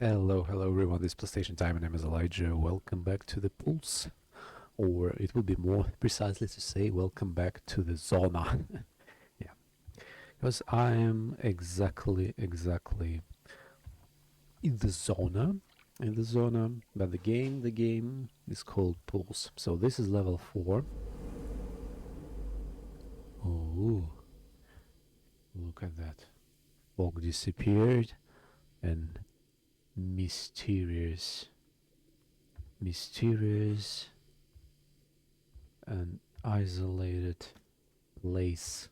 Hello everyone, this is PlayStation Time, my name is Elijah. Welcome back to the Pulse, or it would be more precisely to say welcome back to the Zona. Yeah, because I am exactly in the Zona, but the game is called Pulse. So this is level 4. Oh, look at that. Fog disappeared, and mysterious and isolated place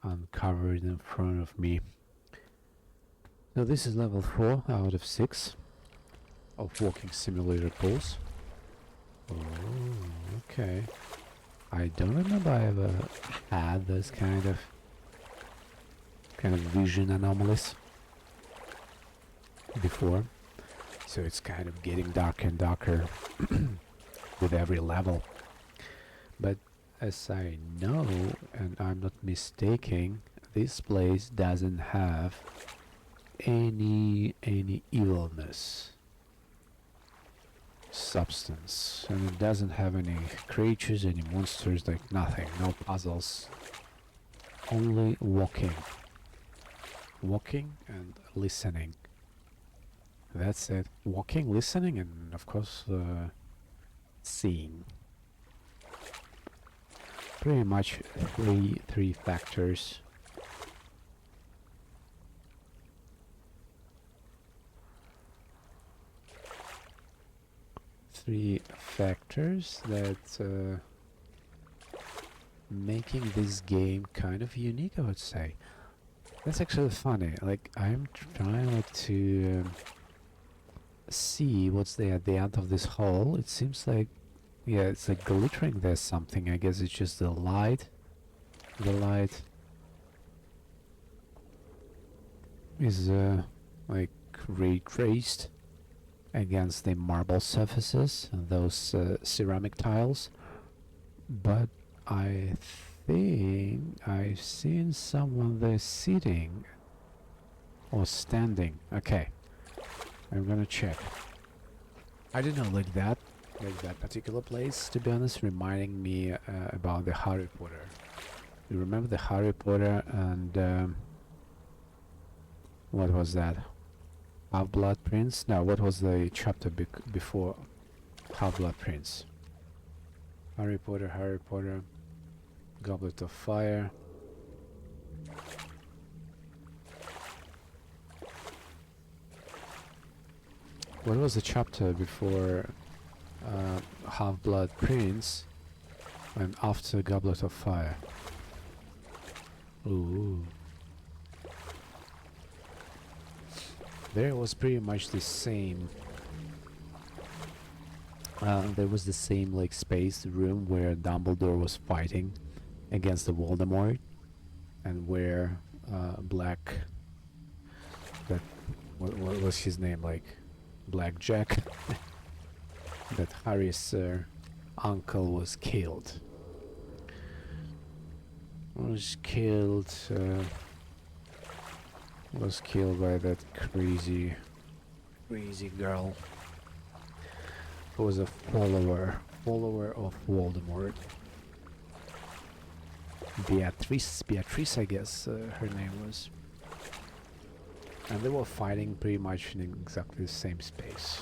uncovered in front of me. Now this is level 4 out of 6 of walking simulator pools. Oh, okay. I don't remember I ever had this kind of vision anomalies before. So it's kind of getting darker and darker with every level. But as I know, and I'm not mistaken, this place doesn't have any evilness substance, and it doesn't have any creatures, any monsters, like nothing, no puzzles, only walking and listening. That's it. Walking, listening, and of course seeing. Pretty much three factors. Three factors that making this game kind of unique, I would say. That's actually funny. Like, I'm trying to see what's there at the end of this hole. It seems like, yeah, it's like glittering. There's something. I guess it's just the light. The light is like ray traced against the marble surfaces and those ceramic tiles. But I think I've seen someone there sitting or standing. Okay, I'm gonna check. I don't know, like that particular place, to be honest, reminding me about the Harry Potter. You remember the Harry Potter and what was that? Half-Blood Prince? No, what was the chapter before Half-Blood Prince? Harry Potter, Goblet of Fire. What was the chapter before Half-Blood Prince and after Goblet of Fire? Ooh. There was pretty much the same. There was the same like space room where Dumbledore was fighting against the Voldemort, and where Black, that what was his name, like Black Jack, that Harry's uncle was killed. Was killed. Was killed by that crazy girl who was a follower of Voldemort. Beatrice, I guess her name was. And they were fighting pretty much in exactly the same space.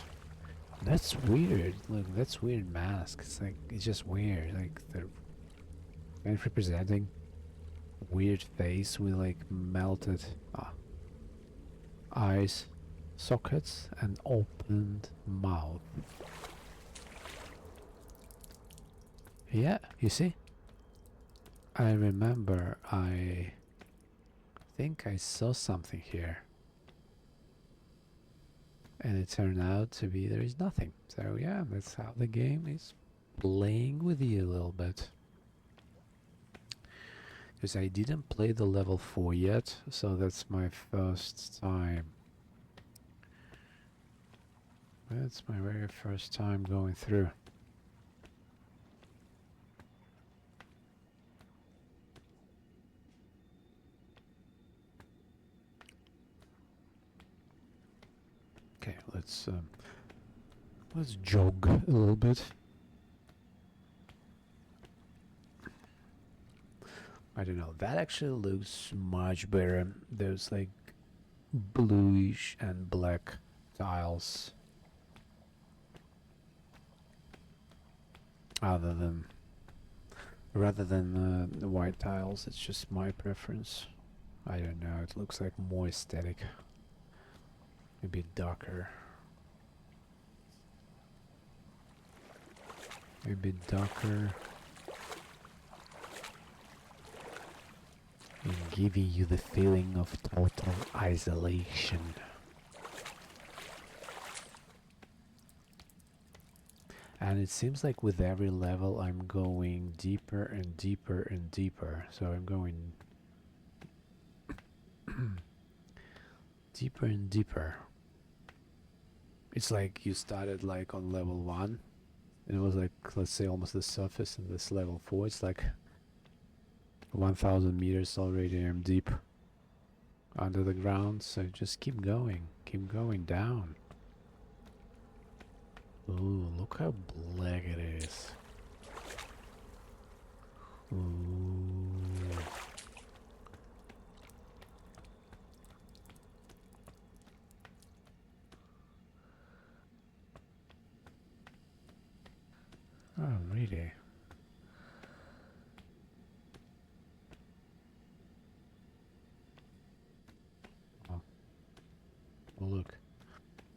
That's weird. Look, that's weird mask. It's just weird. Like they're kind of representing weird face with like melted eyes, sockets, and opened mouth. Yeah, you see? I remember I think I saw something here. And it turned out to be there is nothing. So yeah, that's how the game is playing with you a little bit. Because I didn't play the level 4 yet, so that's my first time. That's my very first time going through. let's jog a little bit. I don't know. That actually looks much better. Those like bluish and black tiles, other than rather than the white tiles. It's just my preference. I don't know. It looks like more aesthetic, maybe darker. Maybe darker. And giving you the feeling of total isolation. And it seems like with every level I'm going deeper and deeper and deeper. So I'm going deeper and deeper. It's like you started like on level 1 and it was like, let's say, almost the surface, and this level 4 it's like 1000 meters already. I'm deep under the ground, so just keep going down. Ooh, look how black it is. Ooh. Oh, really? Oh. Well, look.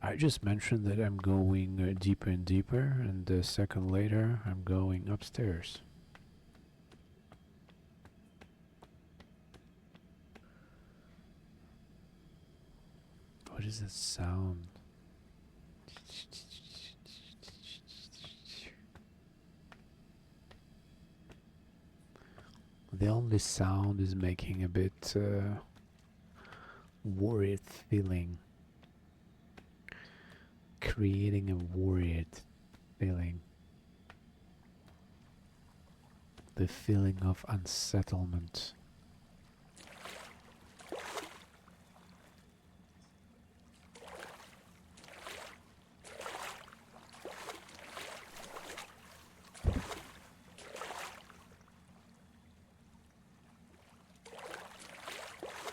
I just mentioned that I'm going deeper and deeper, and a second later I'm going upstairs. What is that sound? The only sound is making a bit worried feeling. Creating a worried feeling. The feeling of unsettlement.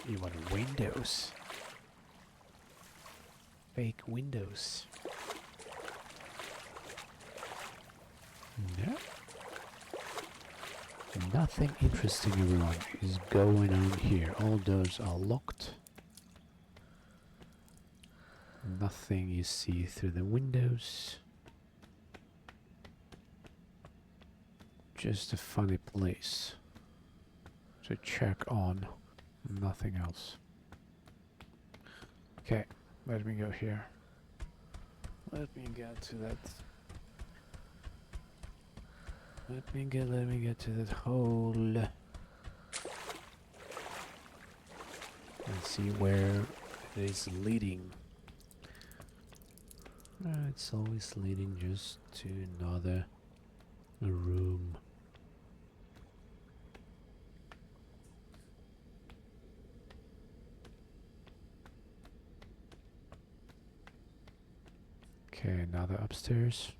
You want windows? Fake windows. No? Nothing interesting, everyone, is going on here. All doors are locked. Nothing you see through the windows. Just a funny place to check on. Nothing else. Okay, let me go here. Let me get to that. Let me get to that hole. And see where it is leading. It's always leading just to another room. Okay, another upstairs.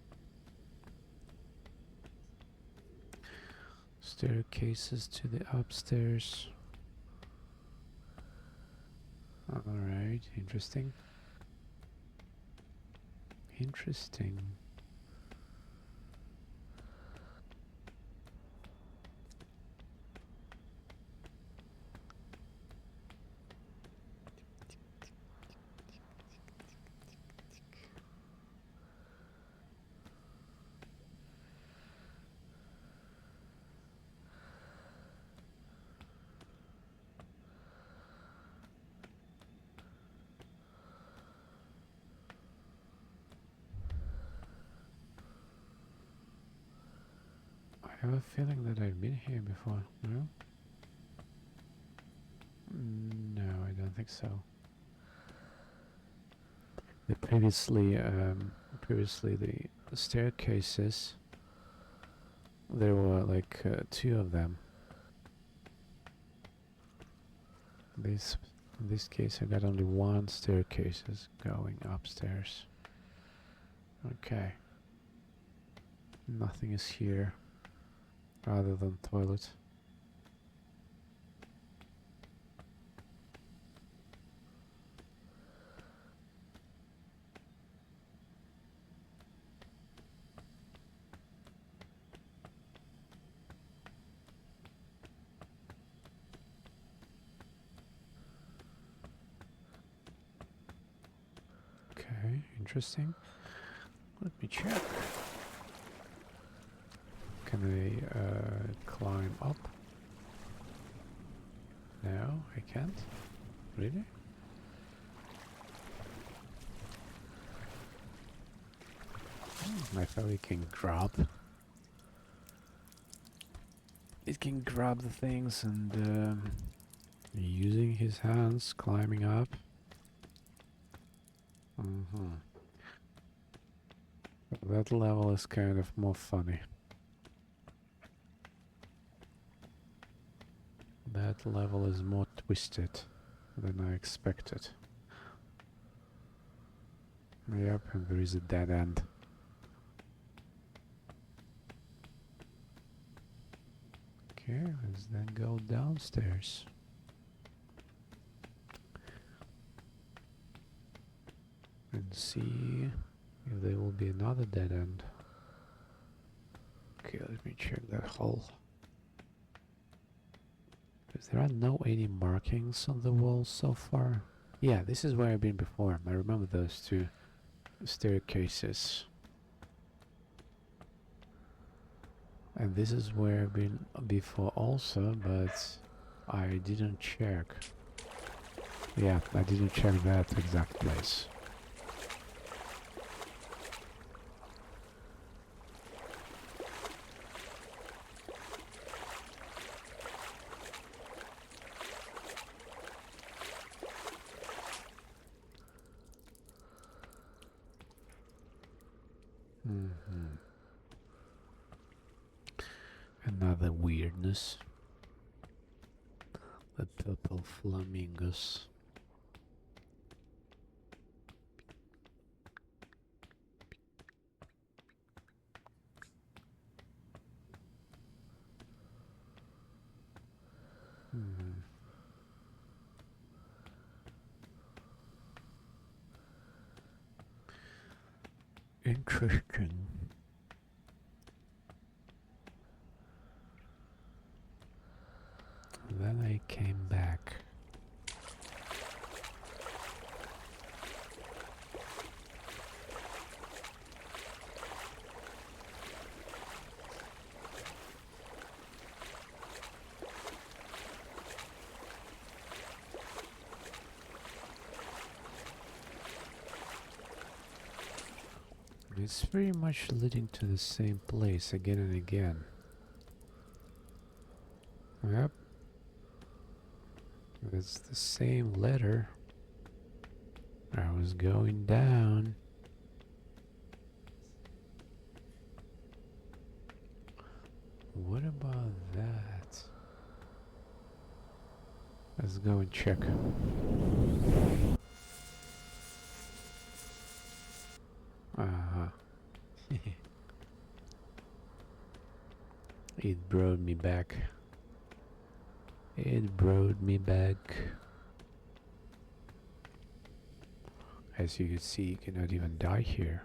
Staircases to the upstairs. Alright, interesting. Interesting. I have a feeling that I've been here before, no? No, I don't think so. Previously the staircases, there were like 2 of them. In this case I got only 1 staircases going upstairs. Okay. Nothing is here other than toilet. Okay, interesting. Let me check. Can I climb up? No, I can't. Really? I thought it can grab. It can grab the things and using his hands, climbing up. That level is kind of more funny. That level is more twisted than I expected. Yep, and there is a dead end. Okay, let's then go downstairs. And see if there will be another dead end. Okay, let me check that hole. Because there are no any markings on the wall so far. Yeah, this is where I've been before. I remember those two staircases. And this is where I've been before also, but I didn't check. Yeah, I didn't check that exact place. Another weirdness. The purple flamingos. Interesting. Then I came back. It's very much leading to the same place again and again. Yep. It's the same letter. I was going down. What about that? Let's go and check. It brought me back. It brought me back. As you can see, you cannot even die here.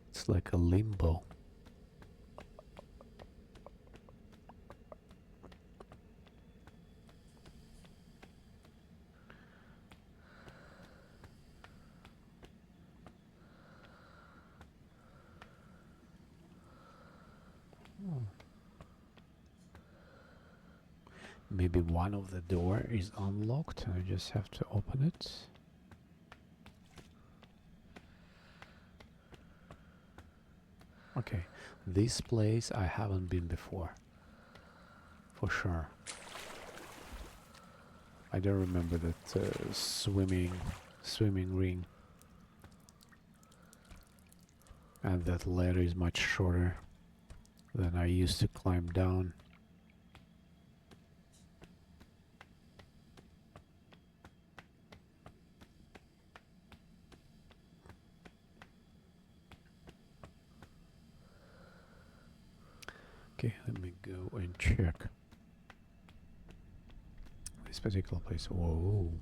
It's like a limbo. Maybe one of the door is unlocked and I just have to open it. Okay, this place I haven't been before. For sure. I don't remember that swimming ring. And that ladder is much shorter than I used to climb down. Okay, let me go and check this particular place. Whoa.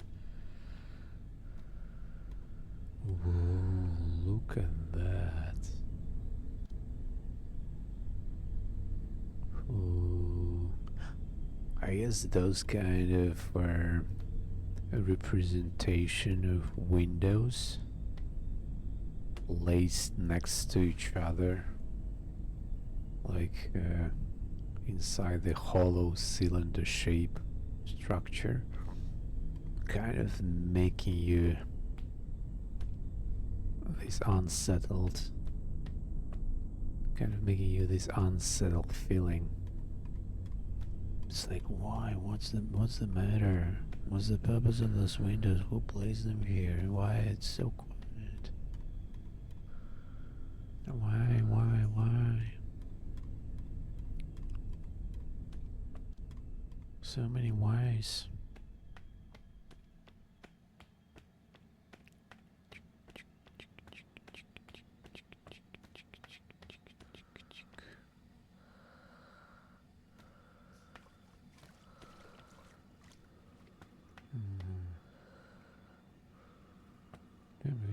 Whoa, look at that. Ooh. I guess those kind of are a representation of windows laced next to each other, like inside the hollow cylinder shape structure, kind of making you this unsettled feeling. It's like, why? What's the matter? What's the purpose of those windows? Who placed them here? Why it's so quiet? Why? So many whys.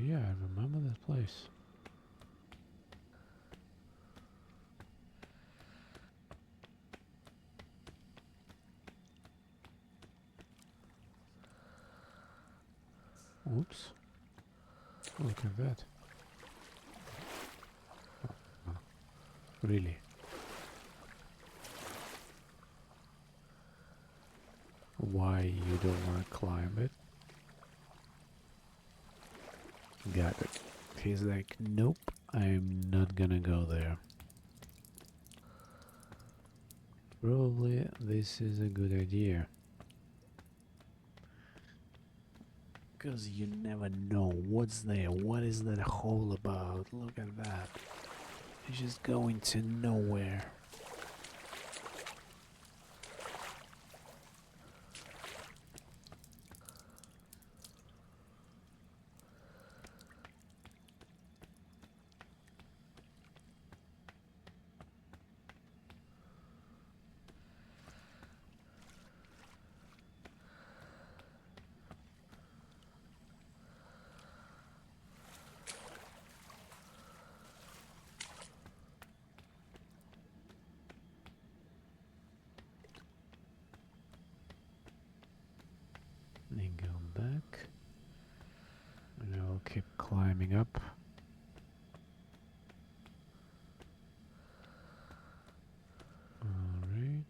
Yeah, I remember that place. Oops. Look at that. Oh, really? Why you don't want to climb it? Got it. He's like, nope, I'm not gonna go there. Probably this is a good idea. Because you never know what's there. What is that hole about? Look at that. It's just going to nowhere. Then go back. And I'll keep climbing up. Alright.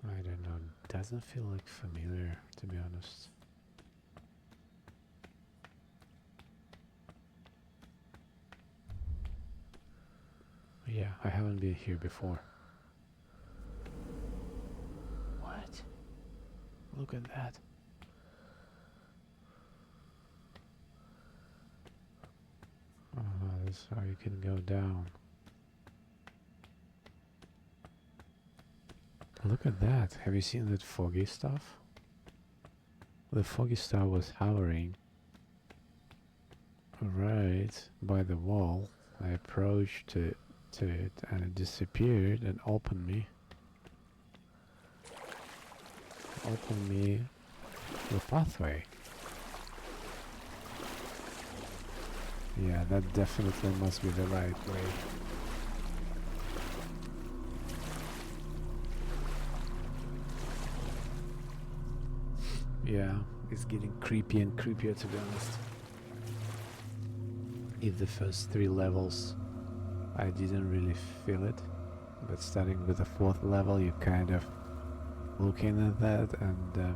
I don't know. Doesn't feel like familiar, to be honest. Yeah, I haven't been here before. What? Look at that. That's how you can go down. Look at that. Have you seen that foggy stuff? The foggy stuff was hovering right by the wall. I approached it and it disappeared and opened me the pathway. Yeah, that definitely must be the right way. Yeah, it's getting creepy and creepier, to be honest. If the first 3 levels I didn't really feel it, but starting with the 4th level you kind of looking at that and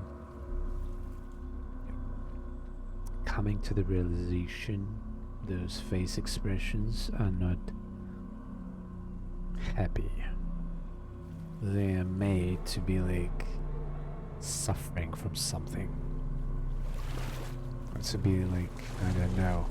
coming to the realization those face expressions are not happy. They are made to be like suffering from something. Or to be like, I don't know.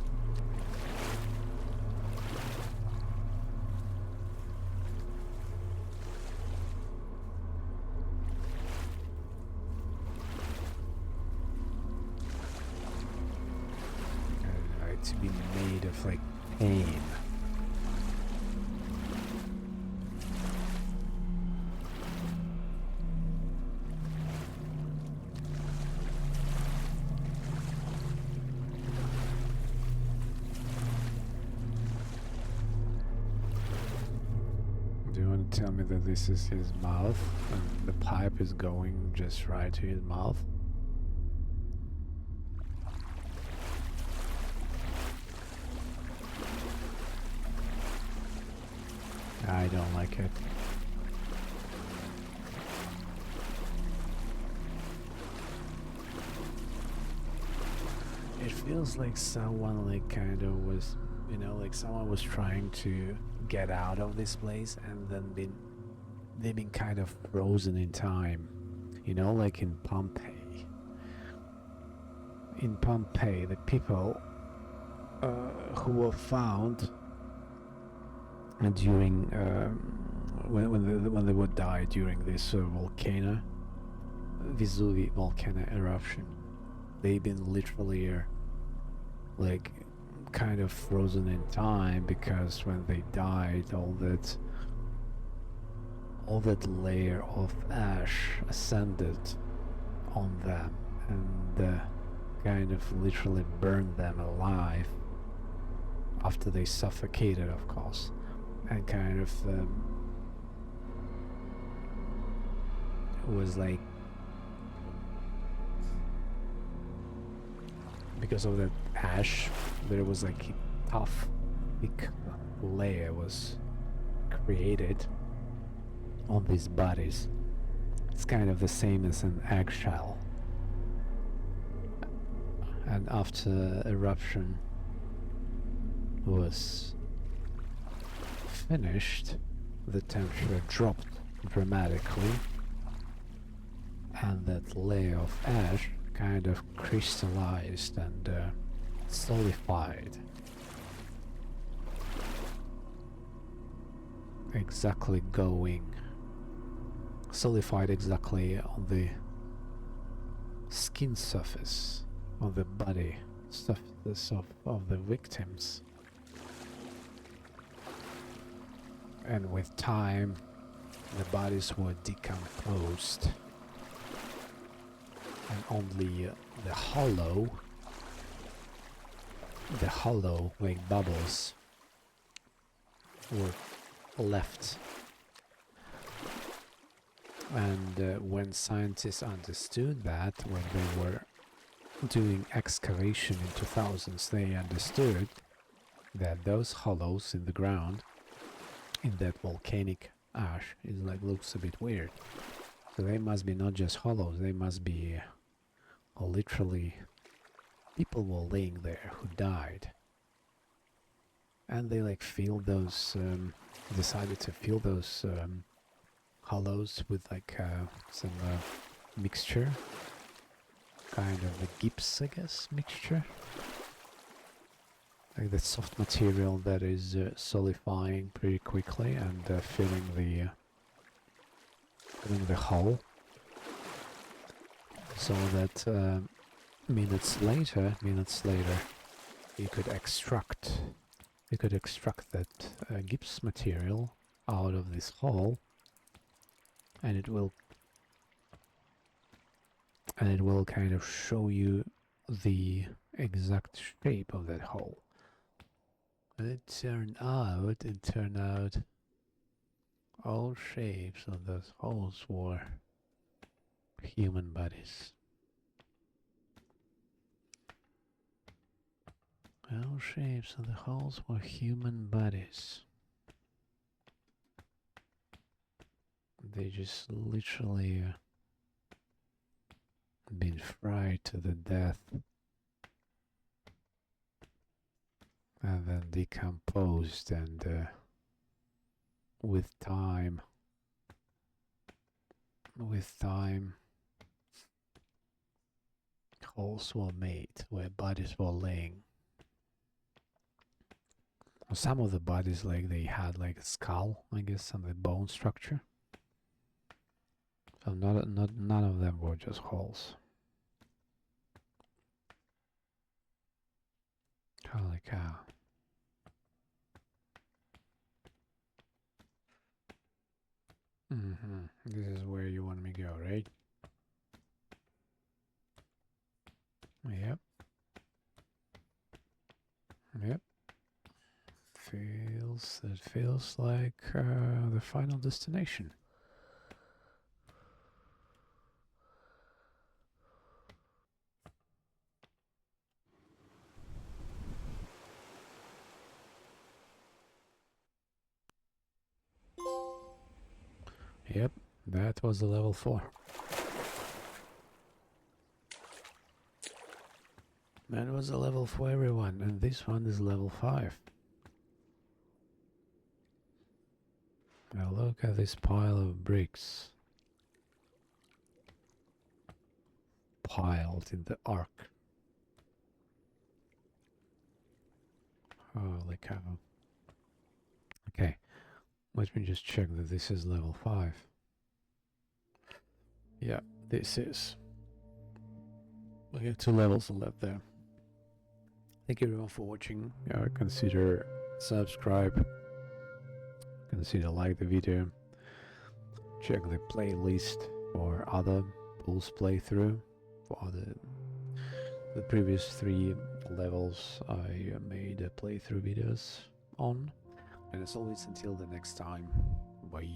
to be made of like pain. Do you want to tell me that this is his mouth and the pipe is going just right to his mouth? I don't like it. It feels like someone like kind of was, you know, like someone was trying to get out of this place and then they've been kind of frozen in time. You know, like in Pompeii. In Pompeii, the people who were found during when they would die during this volcano, Vesuvius volcano eruption, they've been literally like kind of frozen in time, because when they died, all that layer of ash ascended on them and kind of literally burned them alive after they suffocated, of course, and kind of was like, because of that ash, there was like a tough, thick layer was created on these bodies. It's kind of the same as an eggshell. And after eruption was finished, the temperature dropped dramatically, and that layer of ash kind of crystallized and solidified, solidified exactly on the skin surface of the body surface of the victims. And with time, the bodies were decomposed, and only the hollow like bubbles were left. And when scientists understood that, when they were doing excavation in 2000s, they understood that those hollows in the ground in that volcanic ash is like looks a bit weird. So they must be not just hollows, they must be literally people were laying there who died. And they like filled those, decided to fill those hollows with like some mixture, kind of a gips, I guess, mixture. Like the soft material that is solidifying pretty quickly and filling the hole, so that minutes later, you could extract that gips material out of this hole, and it will kind of show you the exact shape of that hole. And it turned out all shapes of those holes were human bodies. All shapes of the holes were human bodies. They just literally been fried to the death and then decomposed, and with time, holes were made where bodies were laying. Some of the bodies, like they had like a skull, I guess, and the bone structure. So none of them were just holes. Kind of like cow. This is where you want me to go, right? Yep. Yep. It feels like the final destination. Yep, that was the level 4. That was a level for everyone, and this one is level 5. Now look at this pile of bricks. Piled in the arc. Holy cow. Okay, let me just check that this is level 5. Yeah, this is. We have 2 levels left there. Thank you everyone for watching. Consider subscribe. Consider like the video. Check the playlist for other Bulls playthrough. For the previous 3 levels I made playthrough videos on. And as always, until the next time, bye.